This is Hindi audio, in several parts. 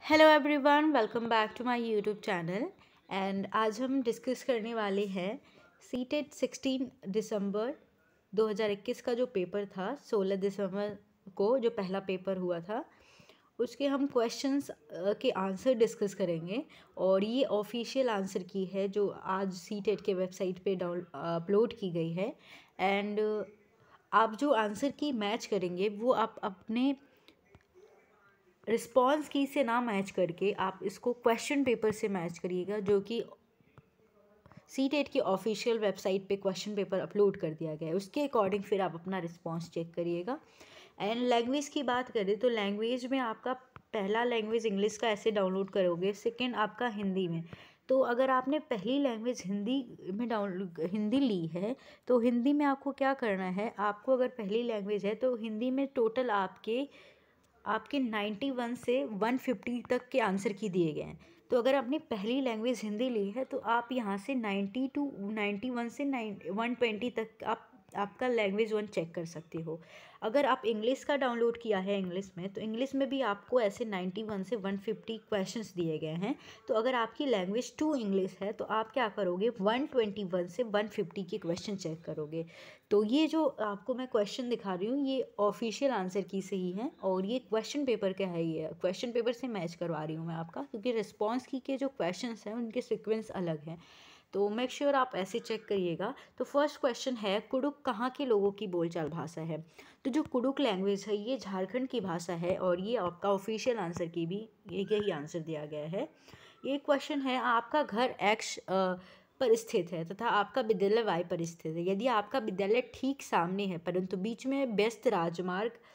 Hello everyone, welcome back to my YouTube channel. And आज हम डिस्कस करने वाले हैं सीटेट 16 दिसंबर 2021 का जो पेपर था। 16 दिसंबर को जो पहला पेपर हुआ था उसके हम क्वेश्चंस के आंसर डिस्कस करेंगे। और ये ऑफिशियल आंसर की है जो आज सीटेट के वेबसाइट पे अपलोड की गई है। एंड आप जो आंसर की मैच करेंगे वो आप अपने रिस्पॉन्स की से ना मैच करके आप इसको क्वेश्चन पेपर से मैच करिएगा, जो कि सीटेट की ऑफिशियल वेबसाइट पे क्वेश्चन पेपर अपलोड कर दिया गया है। उसके अकॉर्डिंग फिर आप अपना रिस्पॉन्स चेक करिएगा। एंड लैंग्वेज की बात करें तो लैंग्वेज में आपका पहला लैंग्वेज इंग्लिश का ऐसे डाउनलोड करोगे, सेकेंड आपका हिंदी में। तो अगर आपने पहली लैंग्वेज हिंदी ली है तो हिंदी में आपको क्या करना है, आपको अगर पहली लैंग्वेज है तो हिंदी में टोटल आपके 91 से 150 तक के आंसर की दिए गए हैं। तो अगर आपने पहली लैंग्वेज हिंदी ली है तो आप यहाँ से 90 टू 91 से 120 तक आपका लैंग्वेज वन चेक कर सकते हो। अगर आप इंग्लिश का डाउनलोड किया है इंग्लिश में, तो इंग्लिश में भी आपको ऐसे 91 से 150 क्वेश्चंस दिए गए हैं। तो अगर आपकी लैंग्वेज 2 इंग्लिश है तो आप क्या करोगे, 121 से 150 के क्वेश्चन चेक करोगे। तो ये जो आपको मैं क्वेश्चन दिखा रही हूँ ये ऑफिशियल आंसर की से ही है। और ये क्वेश्चन पेपर का है, ये क्वेश्चन पेपर से मैच करवा रही हूँ मैं आपका, क्योंकि रिस्पॉन्स की के जो क्वेश्चंस हैं उनके सीक्वेंस अलग हैं। तो मेक श्योर आप ऐसे चेक करिएगा। तो फर्स्ट क्वेश्चन है, कुडुक कहाँ के लोगों की बोलचाल भाषा है। तो जो कुडुक लैंग्वेज है ये झारखंड की भाषा है और ये आपका ऑफिशियल आंसर की भी यही आंसर दिया गया है। ये क्वेश्चन है, आपका घर एक्स पर स्थित है तथा आपका विद्यालय वाई पर स्थित है। यदि आपका विद्यालय ठीक सामने है परंतु बीच में व्यस्त राजमार्ग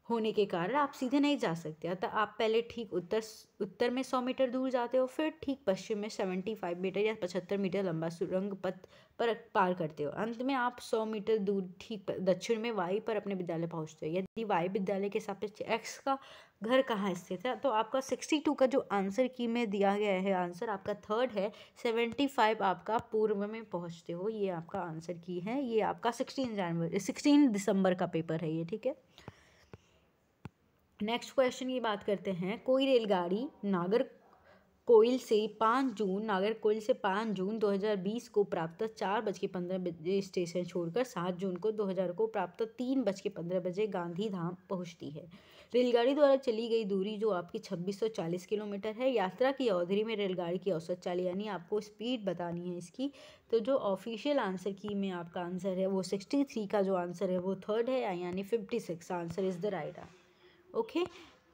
होने के कारण आप सीधे नहीं जा सकते, अतः आप पहले ठीक उत्तर में 100 मीटर दूर जाते हो, फिर ठीक पश्चिम में 75 मीटर या 75 मीटर लंबा सुरंग पथ पर पार करते हो। अंत में आप 100 मीटर दूर ठीक दक्षिण में वाई पर अपने विद्यालय पहुंचते हो। यदि वाई विद्यालय के सापेक्ष एक्स का घर कहाँ स्थित है, तो आपका 62 का जो आंसर की में दिया गया है, आंसर आपका थर्ड है। 75 आपका पूर्व में पहुँचते हो, ये आपका आंसर की है। ये आपका 16 दिसंबर का पेपर है ये, ठीक है। नेक्स्ट क्वेश्चन की बात करते हैं, कोई रेलगाड़ी नागरकोइल से 5 जून 2020 को प्राप्त 4:15 बजे स्टेशन छोड़कर 7 जून को 2000 को प्राप्त 3:15 बजे गांधीधाम पहुंचती है। रेलगाड़ी द्वारा चली गई दूरी जो आपकी 2640 किलोमीटर है। यात्रा की अवधि में रेलगाड़ी की औसत चाल, यानी आपको स्पीड बतानी है इसकी। तो जो ऑफिशियल आंसर की में आपका आंसर है वो 63 का जो आंसर है वो थर्ड है, यानी 56 answer is the right answer. Okay,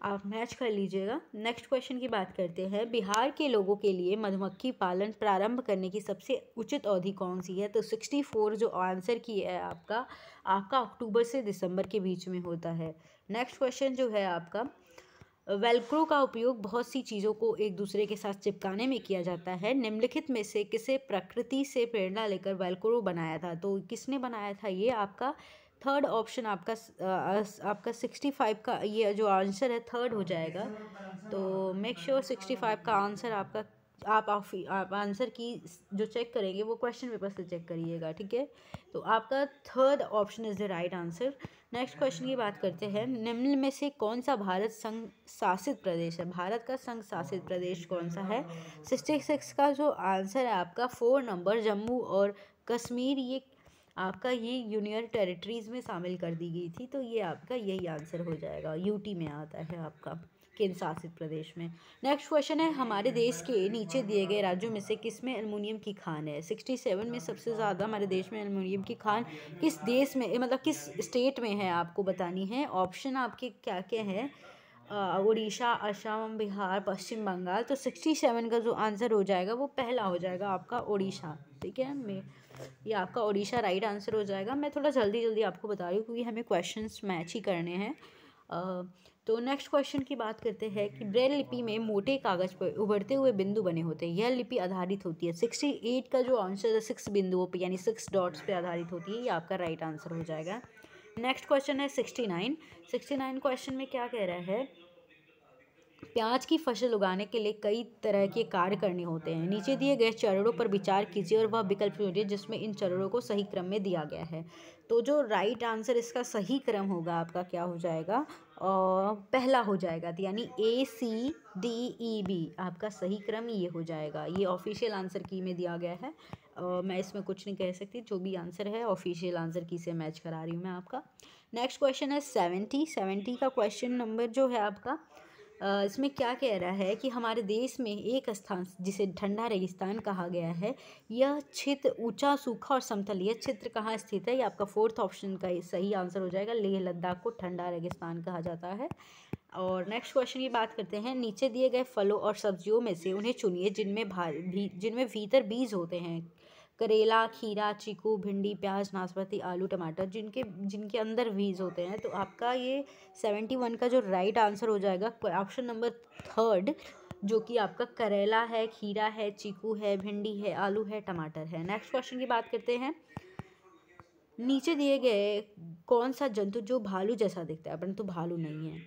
आप मैच कर लीजिएगा। नेक्स्ट क्वेश्चन की बात करते हैं, बिहार के लोगों के लिए मधुमक्खी पालन प्रारंभ करने की सबसे उचित अवधि कौन सी है। तो 64 जो आंसर की है आपका अक्टूबर से दिसंबर के बीच में होता है। नेक्स्ट क्वेश्चन जो है आपका, वेलक्रो का उपयोग बहुत सी चीज़ों को एक दूसरे के साथ चिपकाने में किया जाता है। निम्नलिखित में से किसे प्रकृति से प्रेरणा लेकर वेलक्रो बनाया था। तो किसने बनाया था, ये आपका थर्ड ऑप्शन आपका 65 का ये जो आंसर है थर्ड हो जाएगा। तो मेक श्योर 65 का आंसर आपका आप आंसर की जो चेक करेंगे वो क्वेश्चन पेपर से चेक करिएगा, ठीक है। तो आपका third option is the right answer. Next question की बात करते हैं, निम्न में से कौन सा भारत संघ शासित प्रदेश है। भारत का संघ शासित प्रदेश कौन सा है। 66 का जो आंसर है आपका 4 नंबर जम्मू और कश्मीर, ये आपका ये यूनियन टेरिटरीज़ में शामिल कर दी गई थी। तो ये आपका यही आंसर हो जाएगा, यूटी में आता है आपका, केंद्र शासित प्रदेश में। नेक्स्ट क्वेश्चन है, हमारे देश के नीचे दिए गए राज्यों में से किस में एल्युमिनियम की खान है। 67 में सबसे ज़्यादा हमारे देश में एल्युमिनियम की खान किस देश में, मतलब किस स्टेट में है, आपको बतानी है। ऑप्शन आपके क्या क्या हैं, उड़ीसा, असम, बिहार, पश्चिम बंगाल। तो 67 का जो आंसर हो जाएगा वो पहला हो जाएगा आपका उड़ीसा, ठीक है। ये आपका उड़ीसा राइट आंसर हो जाएगा। मैं थोड़ा जल्दी आपको बता रही हूँ क्योंकि हमें क्वेश्चंस मैच ही करने हैं। तो नेक्स्ट क्वेश्चन की बात करते हैं कि ब्रेल लिपि में मोटे कागज पर उभरते हुए बिंदु बने होते हैं, यह लिपि आधारित होती है। 68 का जो आंसर है 6 बिंदुओं पे यानी 6 डॉट्स पे आधारित होती है, ये आपका राइट आंसर हो जाएगा। नेक्स्ट क्वेश्चन है 69 क्वेश्चन में क्या कह रहा है, प्याज की फसल उगाने के लिए कई तरह के कार्य करने होते हैं। नीचे दिए गए चरणों पर विचार कीजिए और वह विकल्प चुनिए जिसमें इन चरणों को सही क्रम में दिया गया है। तो जो राइट आंसर इसका सही क्रम होगा आपका क्या हो जाएगा, पहला हो जाएगा, तो यानी ACDEB आपका सही क्रम ये हो जाएगा। ये ऑफिशियल आंसर की में दिया गया है, मैं इसमें कुछ नहीं कह सकती, जो भी आंसर है ऑफिशियल आंसर की से मैच करा रही हूँ मैं आपका। नेक्स्ट क्वेश्चन है 70 का क्वेश्चन नंबर जो है आपका, इसमें क्या कह रहा है कि हमारे देश में एक स्थान जिसे ठंडा रेगिस्तान कहा गया है, यह क्षेत्र ऊंचा, सूखा और समतल, यह क्षेत्र कहाँ स्थित है? ये आपका फोर्थ ऑप्शन का सही आंसर हो जाएगा। लेह लद्दाख को ठंडा रेगिस्तान कहा जाता है। और नेक्स्ट क्वेश्चन की बात करते हैं, नीचे दिए गए फलों और सब्जियों में से उन्हें चुनिए जिनमें भीतर बीज होते हैं। करेला, खीरा, चीकू, भिंडी, प्याज, नाशपाती, आलू, टमाटर, जिनके अंदर बीज होते हैं। तो आपका ये 71 का जो राइट आंसर हो जाएगा ऑप्शन नंबर थर्ड, जो कि आपका करेला है, खीरा है, चीकू है, भिंडी है, आलू है, टमाटर है। नेक्स्ट क्वेश्चन की बात करते हैं, नीचे दिए गए कौन सा जंतु जो भालू जैसा दिखता है, परंतु भालू नहीं है?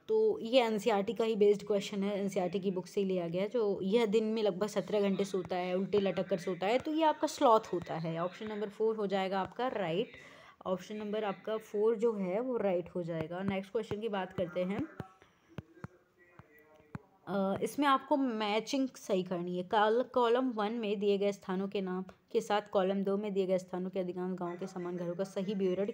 तो ये एनसीईआरटी का ही बेस्ड क्वेश्चन है, एनसीईआरटी की बुक से ही लिया गया, जो यह दिन में लगभग 17 घंटे सोता है, उल्टे लटक कर सोता है, तो ये आपका स्लॉथ होता है। ऑप्शन नंबर 4 हो जाएगा आपका राइट। ऑप्शन नंबर आपका 4 जो है वो राइट हो जाएगा। नेक्स्ट क्वेश्चन की बात करते हैं, इसमें आपको मैचिंग सही करनी है। कॉलम 1 में दिए गए स्थानों के नाम के साथ कॉलम 2 में दिए गए स्थानों के अधिकांश गाँव के समान घरों का सही विवरण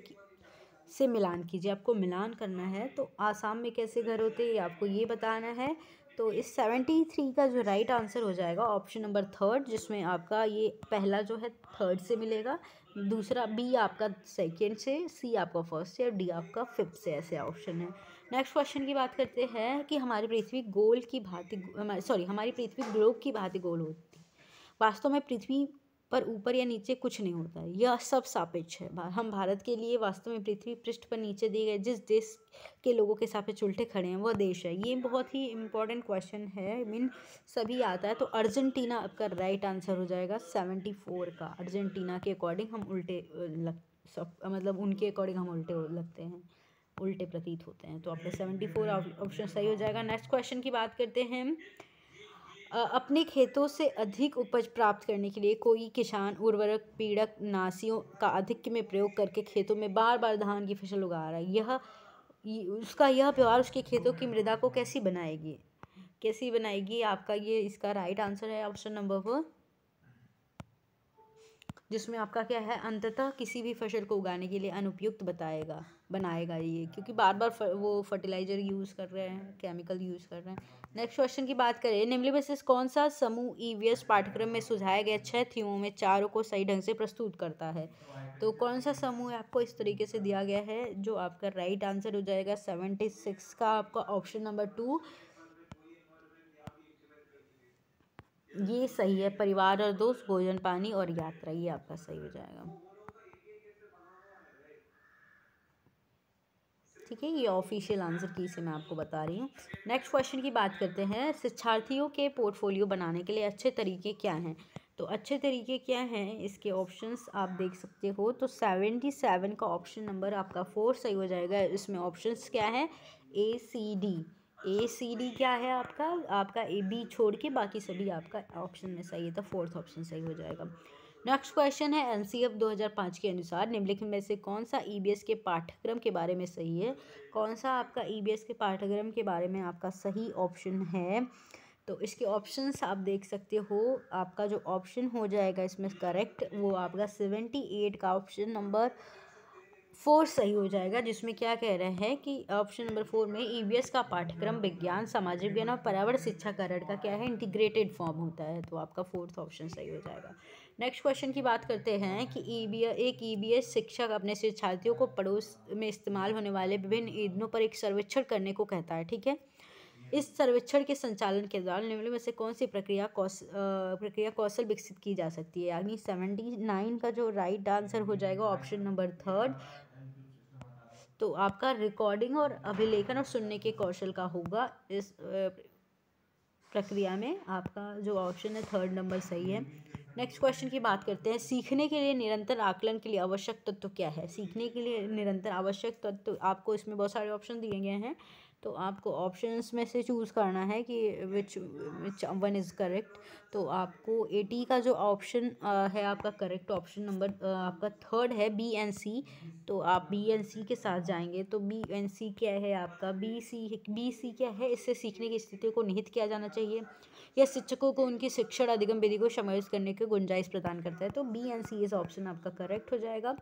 से मिलान कीजिए। आपको मिलान करना है, तो आसाम में कैसे घर होते हैं आपको ये बताना है। तो इस 73 का जो राइट आंसर हो जाएगा ऑप्शन नंबर थर्ड, जिसमें आपका ये पहला जो है थर्ड से मिलेगा, दूसरा बी आपका सेकेंड से, सी आपका फर्स्ट से और डी आपका फिफ्थ से, ऐसे ऑप्शन है। नेक्स्ट क्वेश्चन की बात करते हैं कि हमारी पृथ्वी हमारी पृथ्वी ग्लोब की भांति गोल होती है। वास्तव में पृथ्वी पर ऊपर या नीचे कुछ नहीं होता है, यह सब सापेक्ष है। हम भारत के लिए वास्तव में पृथ्वी पृष्ठ पर नीचे दिए गए जिस देश के लोगों के सापेक्ष उल्टे खड़े हैं वह देश है। ये बहुत ही इंपॉर्टेंट क्वेश्चन है, मीन सभी आता है। तो अर्जेंटीना आपका राइट आंसर हो जाएगा 74 का। अर्जेंटीना के अकॉर्डिंग हम उल्टे मतलब उनके अकॉर्डिंग हम उल्टे लगते हैं, उल्टे प्रतीत होते हैं। तो आपका 74 ऑप्शन सही हो जाएगा। नेक्स्ट क्वेश्चन की बात करते हैं, अपने खेतों से अधिक उपज प्राप्त करने के लिए कोई किसान उर्वरक, पीड़क, नाशियों का अधिक में प्रयोग करके खेतों में बार बार धान की फसल उगा रहा है। उसका यह व्यवहार उसके खेतों की मृदा को कैसी बनाएगी? आपका ये इसका राइट आंसर है ऑप्शन नंबर 4, जिसमें आपका क्या है, अंततः किसी भी फसल को उगाने के लिए अनुपयुक्त बनाएगा ये, क्योंकि बार बार वो फर्टिलाइजर यूज़ कर रहे हैं, केमिकल यूज़ कर रहे हैं। नेक्स्ट क्वेश्चन की बात करें, निम्नलिखित में से कौन सा समूह ईवीएस पाठ्यक्रम में सुझाए गए 6 थीमों में 4 को सही ढंग से प्रस्तुत करता है? तो कौन सा समूह आपको इस तरीके से दिया गया है, जो आपका राइट आंसर हो जाएगा 76 का आपका ऑप्शन नंबर 2, ये सही है। परिवार और दोस्त, भोजन, पानी और यात्रा, ये आपका सही हो जाएगा। ठीक है, ये ऑफिशियल आंसर की से मैं आपको बता रही हूँ। नेक्स्ट क्वेश्चन की बात करते हैं, शिक्षार्थियों के पोर्टफोलियो बनाने के लिए अच्छे तरीके क्या हैं? तो अच्छे तरीके क्या हैं, इसके ऑप्शंस आप देख सकते हो। तो 77 का ऑप्शन नंबर आपका 4 सही हो जाएगा। इसमें ऑप्शंस क्या है, ACD क्या है आपका AB छोड़ के बाकी सभी आपका ऑप्शन में सही है, तो फोर्थ ऑप्शन सही हो जाएगा। नेक्स्ट क्वेश्चन है, एनसीएफ 2005 के अनुसार निम्नलिखित में से कौन सा ईबीएस के पाठ्यक्रम के बारे में सही है? कौन सा आपका ईबीएस के पाठ्यक्रम के बारे में आपका सही ऑप्शन है? तो इसके ऑप्शंस आप देख सकते हो। आपका जो ऑप्शन हो जाएगा इसमें करेक्ट, वो आपका 78 का ऑप्शन नंबर 4 सही हो जाएगा, जिसमें क्या कह रहे हैं कि ऑप्शन नंबर 4 में ईवीएस का पाठ्यक्रम विज्ञान, सामाजिक विज्ञान और पर्यावरण शिक्षा कारण का क्या है, इंटीग्रेटेड फॉर्म होता है। तो आपका फोर्थ ऑप्शन सही हो जाएगा। नेक्स्ट क्वेश्चन की बात करते हैं कि एक ईवीएस शिक्षक अपने शिक्षार्थियों को पड़ोस में इस्तेमाल होने वाले विभिन्न ईंधनों पर एक सर्वेक्षण करने को कहता है। ठीक है, इस सर्वेक्षण के संचालन के दौरान निम्नलिखित में से कौन सी प्रक्रिया कौशल विकसित की जा सकती है? यानी 79 का जो राइट आंसर हो जाएगा ऑप्शन नंबर 3, तो आपका रिकॉर्डिंग और अभिलेखन और सुनने के कौशल का होगा। इस प्रक्रिया में आपका जो ऑप्शन है 3 नंबर सही है। नेक्स्ट क्वेश्चन की बात करते हैं, सीखने के लिए निरंतर आकलन के लिए आवश्यक तत्व क्या है? सीखने के लिए निरंतर आवश्यक तत्व आपको इसमें बहुत सारे ऑप्शन दिए गए हैं। तो आपको ऑप्शंस में से चूज़ करना है कि विच वन इज़ करेक्ट। तो आपको 80 का जो ऑप्शन है आपका करेक्ट ऑप्शन नंबर आपका थर्ड है बी एंड सी। तो आप बी एंड सी के साथ जाएंगे। तो बी एंड सी क्या है आपका बी सी क्या है, इससे सीखने की स्थिति को निहित किया जाना चाहिए। यह शिक्षकों को उनकी शिक्षण अधिगम विधि को समायोजित करने की गुंजाइश प्रदान करता है। तो बी एंड सी इस ऑप्शन आपका करेक्ट हो जाएगा।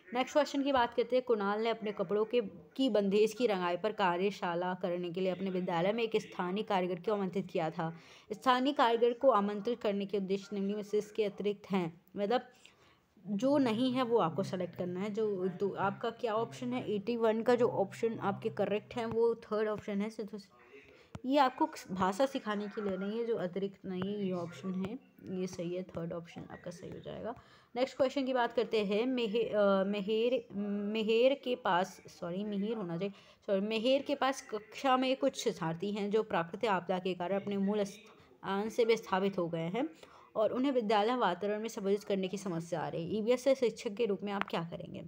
नेक्स्ट क्वेश्चन की बात करते हैं। कुणाल ने अपने कपड़ों के की बंदेज की रंगाई पर कार्यशाला करने के लिए अपने विद्यालय में एक स्थानीय कारीगर को आमंत्रित किया था। स्थानीय कारीगर को आमंत्रित करने के उद्देश्य निम्न में से इसके अतिरिक्त हैं, मतलब जो नहीं है वो आपको सेलेक्ट करना है। जो तो आपका क्या ऑप्शन है, 81 का जो ऑप्शन आपके करेक्ट हैं वो थर्ड ऑप्शन है। ये आपको भाषा सिखाने के लिए नहीं है, जो अतिरिक्त नहीं है ये ऑप्शन है, ये सही है, थर्ड ऑप्शन आपका सही हो जाएगा। नेक्स्ट क्वेश्चन की बात करते हैं। मेहेर के पास मिहिर होना चाहिए मेहेर के पास कक्षा में कुछ छात्री हैं जो प्राकृतिक आपदा के कारण अपने मूल स्थान से विस्थापित हो गए हैं और उन्हें विद्यालय वातावरण में समायोजित करने की समस्या आ रही है। ईवीएस से शिक्षक के रूप में आप क्या करेंगे?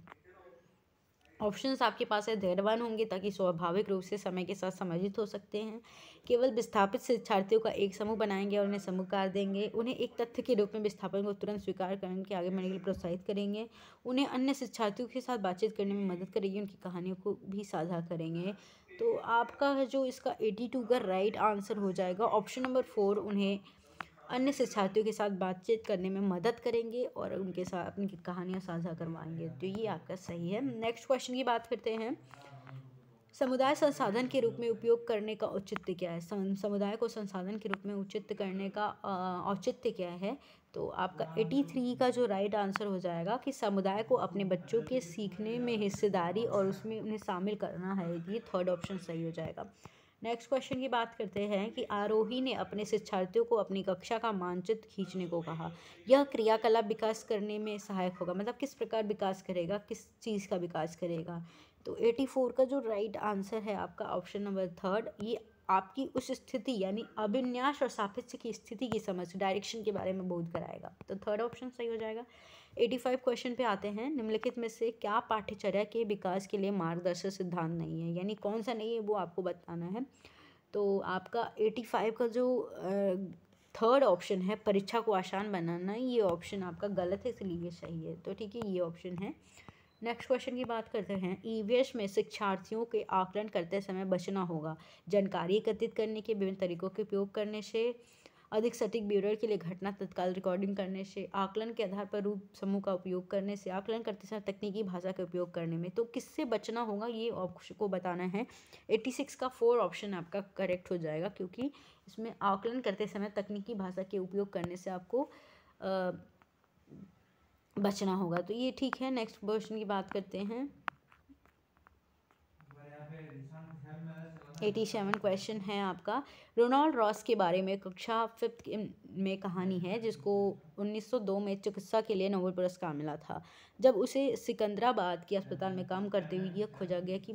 ऑप्शंस आपके पास है, धैर्यवान होंगे ताकि स्वाभाविक रूप से समय के साथ समायोजित हो सकते हैं, केवल विस्थापित शिक्षार्थियों का एक समूह बनाएंगे और उन्हें समूहकार देंगे, उन्हें एक तथ्य के रूप में विस्थापन को तुरंत स्वीकार करने के आगे बढ़ने के लिए प्रोत्साहित करेंगे, उन्हें अन्य शिक्षार्थियों के साथ बातचीत करने में मदद करेंगे, उनकी कहानियों को भी साझा करेंगे। तो आपका जो इसका 82 का राइट आंसर हो जाएगा ऑप्शन नंबर 4, उन्हें अन्य शिक्षार्थियों के साथ बातचीत करने में मदद करेंगे और उनके साथ अपनी कहानियाँ साझा करवाएंगे। तो ये आपका सही है। नेक्स्ट क्वेश्चन की बात करते हैं। समुदाय संसाधन के रूप में उपयोग करने का औचित्य क्या है? समुदाय को संसाधन के रूप में उचित करने का औचित्य क्या है? तो आपका 83 का जो राइट आंसर हो जाएगा कि समुदाय को अपने बच्चों के सीखने में हिस्सेदारी और उसमें उन्हें शामिल करना है। ये थर्ड ऑप्शन सही हो जाएगा। नेक्स्ट क्वेश्चन की बात करते हैं कि आरोही ने अपने शिक्षार्थियों को अपनी कक्षा का मानचित्र खींचने को कहा। यह क्रियाकलाप विकास करने में सहायक होगा, मतलब किस प्रकार विकास करेगा, किस चीज़ का विकास करेगा? तो 84 का जो राइट आंसर है आपका ऑप्शन नंबर थर्ड, ये आपकी उस स्थिति यानी अभिन्यास और सापेक्ष की स्थिति की समझ डायरेक्शन के बारे में बोध कराएगा। तो थर्ड ऑप्शन सही हो जाएगा। 85 क्वेश्चन पे आते हैं। निम्नलिखित में से क्या पाठ्यचर्या के विकास के लिए मार्गदर्शक सिद्धांत नहीं है, यानी कौन सा नहीं है वो आपको बताना है। तो आपका 85 का जो थर्ड ऑप्शन है परीक्षा को आसान बनाना, ये ऑप्शन आपका गलत है, इसलिए ये सही है। तो ठीक है, ये ऑप्शन है। नेक्स्ट क्वेश्चन की बात करते हैं। ईवीएस में शिक्षार्थियों के आकलन करते समय बचना होगा। जानकारी एकत्रित करने के विभिन्न तरीकों के उपयोग करने से, अधिक सटीक ब्यूरो के लिए घटना तत्काल रिकॉर्डिंग करने से, आकलन के आधार पर रूप समूह का उपयोग करने से, आकलन करते समय तकनीकी भाषा का उपयोग करने में। तो किससे बचना होगा ये ऑप्शन को बताना है। 86 का 4 ऑप्शन आपका करेक्ट हो जाएगा, क्योंकि इसमें आकलन करते समय तकनीकी भाषा के उपयोग करने से आपको बचना होगा। तो ये ठीक है। नेक्स्ट क्वेश्चन की बात करते हैं। 87 क्वेश्चन है आपका। रोनाल्ड रॉस के बारे में कक्षा 5 में कहानी है जिसको 1902 में चिकित्सा के लिए नोबेल पुरस्कार मिला था। जब उसे सिकंदराबाद के अस्पताल में काम करते हुए यह खोजा गया कि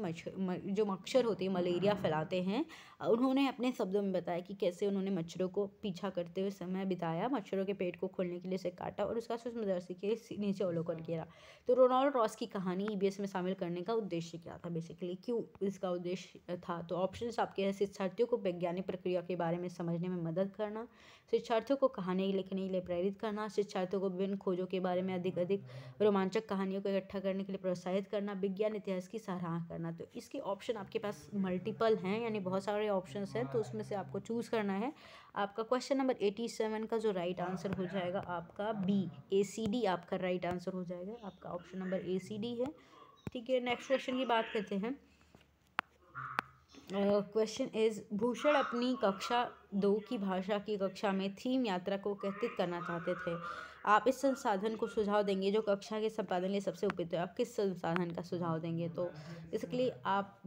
जो मच्छर होते हैं मलेरिया फैलाते हैं। उन्होंने अपने शब्दों में बताया कि कैसे उन्होंने मच्छरों को पीछा करते हुए समय बिताया, मच्छरों के पेट को खोलने के लिए इसे काटा और उसका सूक्ष्मदर्शी के नीचे अवलोकन किया। तो रोनाल्ड रॉस की कहानी ईवीएस में शामिल करने का उद्देश्य क्या था, बेसिकली क्यों इसका उद्देश्य था? तो ऑप्शंस आपके हैं। शिक्षार्थियों को वैज्ञानिक प्रक्रिया के बारे में समझने में मदद करना, शिक्षार्थियों को कहानी लिखने के लिए प्रेरित करना, शिक्षार्थियों को विभिन्न खोजों के बारे में अधिक रोमांचक कहानियों को इकट्ठा करने के लिए प्रोत्साहित करना, विज्ञान इतिहास की सराहना करना। तो इसके ऑप्शन आपके पास मल्टीपल हैं, यानी बहुत सारे ऑप्शंस हैं, तो उसमें से आपको चूज़ करना है। आपका क्वेश्चन नंबर 87 का जो राइट आंसर हो जाएगा आपका बी, ACD आपका राइट आंसर हो जाएगा। आपका ऑप्शन नंबर ACD है। ठीक है, नेक्स्ट क्वेश्चन की बात करते हैं। क्वेश्चन इज, भूषण अपनी कक्षा 2 की भाषा की कक्षा में थीम यात्रा को एकत्रित करना चाहते थे। आप इस संसाधन को सुझाव देंगे जो कक्षा के संपादन के लिए सबसे उपयुक्त है। आप किस संसाधन का सुझाव देंगे? तो इसके लिए आप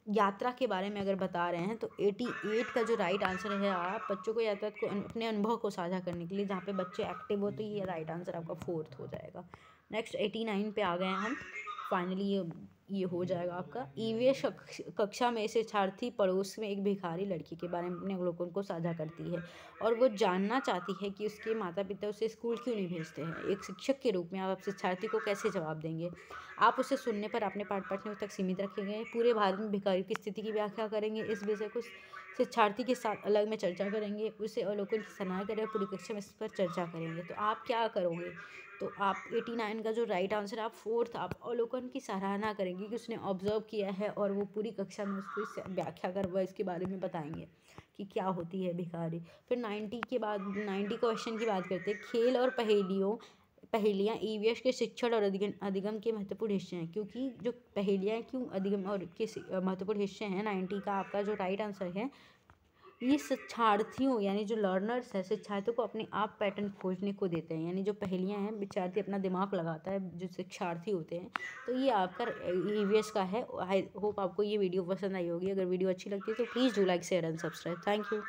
यात्रा के बारे में अगर बता रहे हैं तो 88 का जो राइट आंसर है, आप बच्चों को यात्रा को अपने अनुभव को साझा करने के लिए, जहाँ पे बच्चे एक्टिव हो, तो ये राइट आंसर आपका 4th हो जाएगा। नेक्स्ट 89 पे आ गए हैं हम फाइनली। ये हो जाएगा आपका। ईवीएस कक्षा में शिक्षार्थी पड़ोस में एक भिखारी लड़की के बारे में अपने अवलोकन को साझा करती है और वो जानना चाहती है कि उसके माता पिता उसे स्कूल क्यों नहीं भेजते हैं। एक शिक्षक के रूप में आप शिक्षार्थी को कैसे जवाब देंगे? आप उसे सुनने पर अपने पाठ पढ़ने तक सीमित रखेंगे, पूरे भारत में भिखारी की स्थिति की व्याख्या करेंगे, इस विषय को शिक्षार्थी के साथ अलग में चर्चा करेंगे, उसे अवलोकन की सराहना करें, पूरी कक्षा में इस पर चर्चा करेंगे। तो आप क्या करोगे? तो आप 89 का जो राइट आंसर है, आप फोर्थ आप अवलोकन की सराहना करेंगे कि उसने ऑब्जर्व किया है और वो पूरी कक्षा में उसको इस व्याख्या कर वह इसके बारे में बताएंगे कि क्या होती है भिखारी। फिर 90 के बाद 90 क्वेश्चन की बात करते हैं। खेल और पहेलियाँ ईवीएस के शिक्षण और अधिगम के महत्वपूर्ण हिस्से हैं। क्योंकि जो पहेलियाँ क्यों अधिगम और के महत्वपूर्ण हिस्से हैं, 90 का आपका जो राइट आंसर है, ये शिक्षार्थियों यानी जो लर्नर्स है, शिक्षार्थियों को अपने आप पैटर्न खोजने को देते हैं। यानी जो पहेलियाँ हैं, विद्यार्थी अपना दिमाग लगाता है, जो शिक्षार्थी होते हैं। तो ये आपका ईवीएस का है। आई होप आपको ये वीडियो पसंद आई होगी। अगर वीडियो अच्छी लगती है तो please do like share and subscribe. Thank you.